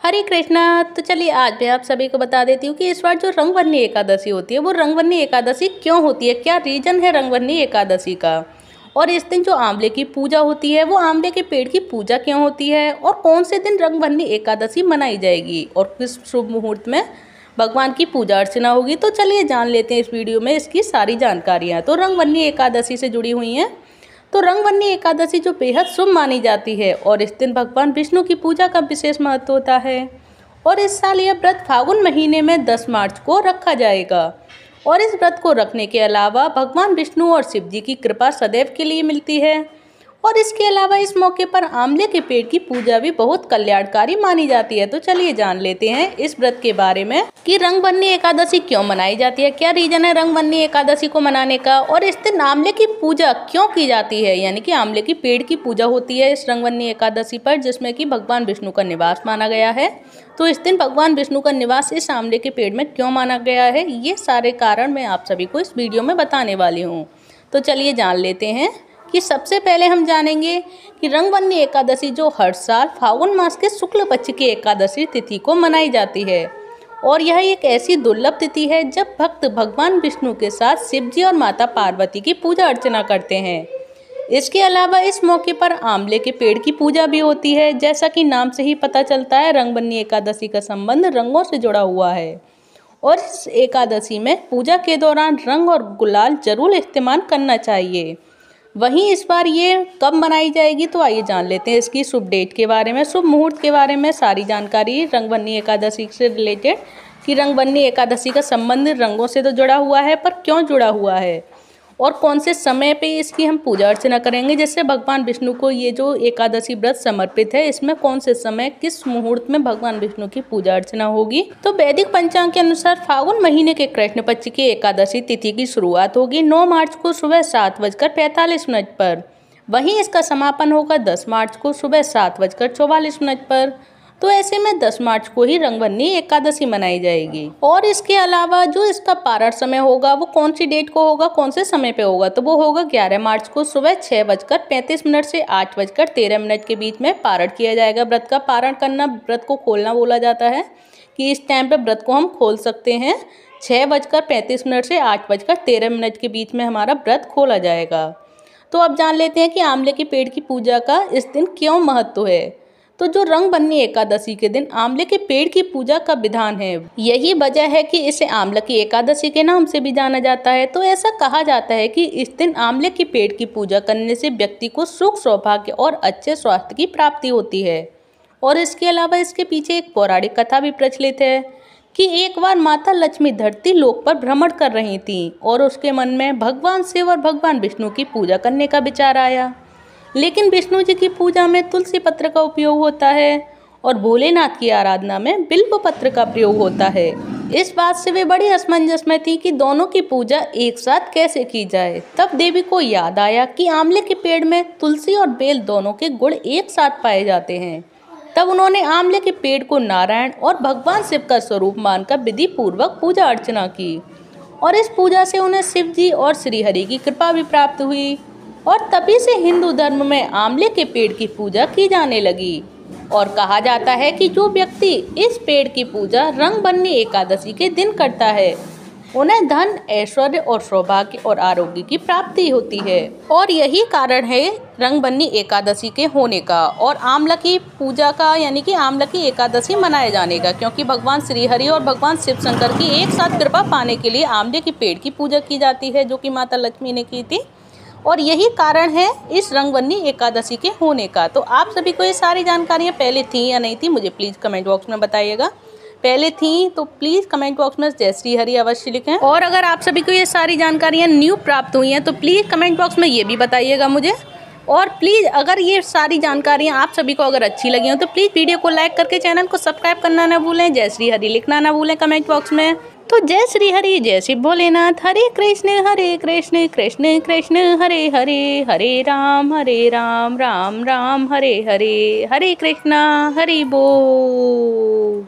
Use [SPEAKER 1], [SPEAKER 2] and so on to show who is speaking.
[SPEAKER 1] हरे कृष्णा। तो चलिए आज मैं आप सभी को बता देती हूँ कि इस बार जो रंगवन्नी एकादशी होती है वो रंगवन्नी एकादशी क्यों होती है, क्या रीजन है रंगवन्नी एकादशी का, और इस दिन जो आंवले की पूजा होती है वो आंवले के पेड़ की पूजा क्यों होती है, और कौन से दिन रंगवन्नी एकादशी मनाई जाएगी और किस शुभ मुहूर्त में भगवान की पूजा अर्चना होगी। तो चलिए जान लेते हैं इस वीडियो में इसकी सारी जानकारियाँ। तो रंगवन्नी एकादशी से जुड़ी हुई हैं। तो रंगवन्नी एकादशी जो बेहद शुभ मानी जाती है और इस दिन भगवान विष्णु की पूजा का विशेष महत्व होता है। और इस साल यह व्रत फागुन महीने में 10 मार्च को रखा जाएगा। और इस व्रत को रखने के अलावा भगवान विष्णु और शिव जी की कृपा सदैव के लिए मिलती है। और इसके अलावा इस मौके पर आंवले के पेड़ की पूजा भी बहुत कल्याणकारी मानी जाती है। तो चलिए जान लेते हैं इस व्रत के बारे में कि रंगवन्नी एकादशी क्यों मनाई जाती है, क्या रीजन है रंगवन्नी एकादशी को मनाने का, और इस दिन आंवले की पूजा क्यों की जाती है, यानी कि आंवले की पेड़ की पूजा होती है इस रंगवन्नी एकादशी पर, जिसमें कि भगवान विष्णु का निवास माना गया है। तो इस दिन भगवान विष्णु का निवास इस आंवले के पेड़ में क्यों माना गया है, ये सारे कारण मैं आप सभी को इस वीडियो में बताने वाली हूँ। तो चलिए जान लेते हैं कि सबसे पहले हम जानेंगे कि रंगवन्नी एकादशी जो हर साल फागुन मास के शुक्ल पक्ष की एकादशी तिथि को मनाई जाती है। और यह एक ऐसी दुर्लभ तिथि है जब भक्त भगवान विष्णु के साथ शिव जी और माता पार्वती की पूजा अर्चना करते हैं। इसके अलावा इस मौके पर आंवले के पेड़ की पूजा भी होती है। जैसा कि नाम से ही पता चलता है, रंगवन्नी एकादशी का संबंध रंगों से जुड़ा हुआ है। और इस एकादशी में पूजा के दौरान रंग और गुलाल जरूर इस्तेमाल करना चाहिए। वहीं इस बार ये कब मनाई जाएगी, तो आइए जान लेते हैं इसकी शुभ डेट के बारे में, शुभ मुहूर्त के बारे में सारी जानकारी रंगवन्नी एकादशी से रिलेटेड कि रंगवन्नी एकादशी का संबंध रंगों से तो जुड़ा हुआ है, पर क्यों जुड़ा हुआ है और कौन से समय पे इसकी हम पूजा अर्चना करेंगे, जिससे भगवान विष्णु को ये जो एकादशी व्रत समर्पित है, इसमें कौन से समय किस मुहूर्त में भगवान विष्णु की पूजा अर्चना होगी। तो वैदिक पंचांग के अनुसार फागुन महीने के कृष्ण पक्ष की एकादशी तिथि की शुरुआत होगी 9 मार्च को सुबह 7:45 पर। वहीं इसका समापन होगा 10 मार्च को सुबह 7:44 पर। तो ऐसे में 10 मार्च को ही रंगवन्नी एकादशी मनाई जाएगी। और इसके अलावा जो इसका पारण समय होगा वो कौन सी डेट को होगा, कौन से समय पे होगा, तो वो होगा 11 मार्च को सुबह 6:35 से 8:13 के बीच में पारण किया जाएगा। व्रत का पारण करना, व्रत को खोलना बोला जाता है कि इस टाइम पे व्रत को हम खोल सकते हैं। 6:35 से 8:13 के बीच में हमारा व्रत खोला जाएगा। तो अब जान लेते हैं कि आंवले के पेड़ की पूजा का इस दिन क्यों महत्व है। तो जो रंगवन्नी एकादशी के दिन आंवले के पेड़ की पूजा का विधान है, यही वजह है कि इसे आंवला की एकादशी के नाम से भी जाना जाता है। तो ऐसा कहा जाता है कि इस दिन आंवले के पेड़ की पूजा करने से व्यक्ति को सुख, सौभाग्य और अच्छे स्वास्थ्य की प्राप्ति होती है। और इसके अलावा इसके पीछे एक पौराणिक कथा भी प्रचलित है कि एक बार माता लक्ष्मी धरती लोक पर भ्रमण कर रही थीं और उसके मन में भगवान शिव और भगवान विष्णु की पूजा करने का विचार आया। लेकिन विष्णु जी की पूजा में तुलसी पत्र का उपयोग होता है और भोलेनाथ की आराधना में बिल्व पत्र का प्रयोग होता है। इस बात से वे बड़ी असमंजस में थी कि दोनों की पूजा एक साथ कैसे की जाए। तब देवी को याद आया कि आंवले के पेड़ में तुलसी और बेल दोनों के गुण एक साथ पाए जाते हैं। तब उन्होंने आंवले के पेड़ को नारायण और भगवान शिव का स्वरूप मानकर विधि पूर्वक पूजा अर्चना की। और इस पूजा से उन्हें शिव जी और श्रीहरि की कृपा भी प्राप्त हुई। और तभी से हिंदू धर्म में आंवले के पेड़ की पूजा की जाने लगी। और कहा जाता है कि जो व्यक्ति इस पेड़ की पूजा रंगवन्नी एकादशी के दिन करता है, उन्हें धन, ऐश्वर्य और सौभाग्य और आरोग्य की प्राप्ति होती है। और यही कारण है रंगवन्नी एकादशी के होने का और आंवला की पूजा का, यानी कि आंवला की एकादशी मनाए जाने का, क्योंकि भगवान श्रीहरि और भगवान शिव शंकर की एक साथ कृपा पाने के लिए आंवले के पेड़ की पूजा की जाती है, जो कि माता लक्ष्मी ने की थी। और यही कारण है इस रंगवन्नी एकादशी के होने का। तो आप सभी को ये सारी जानकारियाँ पहले थी या नहीं थी, मुझे प्लीज़ कमेंट बॉक्स में बताइएगा। पहले थी तो प्लीज़ कमेंट बॉक्स में जय श्री हरि अवश्य लिखें। और अगर आप सभी को ये सारी जानकारियाँ न्यू प्राप्त हुई हैं तो प्लीज़ कमेंट बॉक्स में ये भी बताइएगा मुझे। और प्लीज़ अगर ये सारी जानकारियाँ आप सभी को अगर अच्छी लगी हो तो प्लीज़ वीडियो को लाइक करके चैनल को सब्सक्राइब करना ना भूलें, जय श्री हरि लिखना ना भूलें कमेंट बॉक्स में। तो जय श्री हरि, जय शिव भोलेनाथ, हरे कृष्ण कृष्ण कृष्ण हरे हरे, हरे राम राम राम हरे हरे, हरे कृष्णा हरि बोल।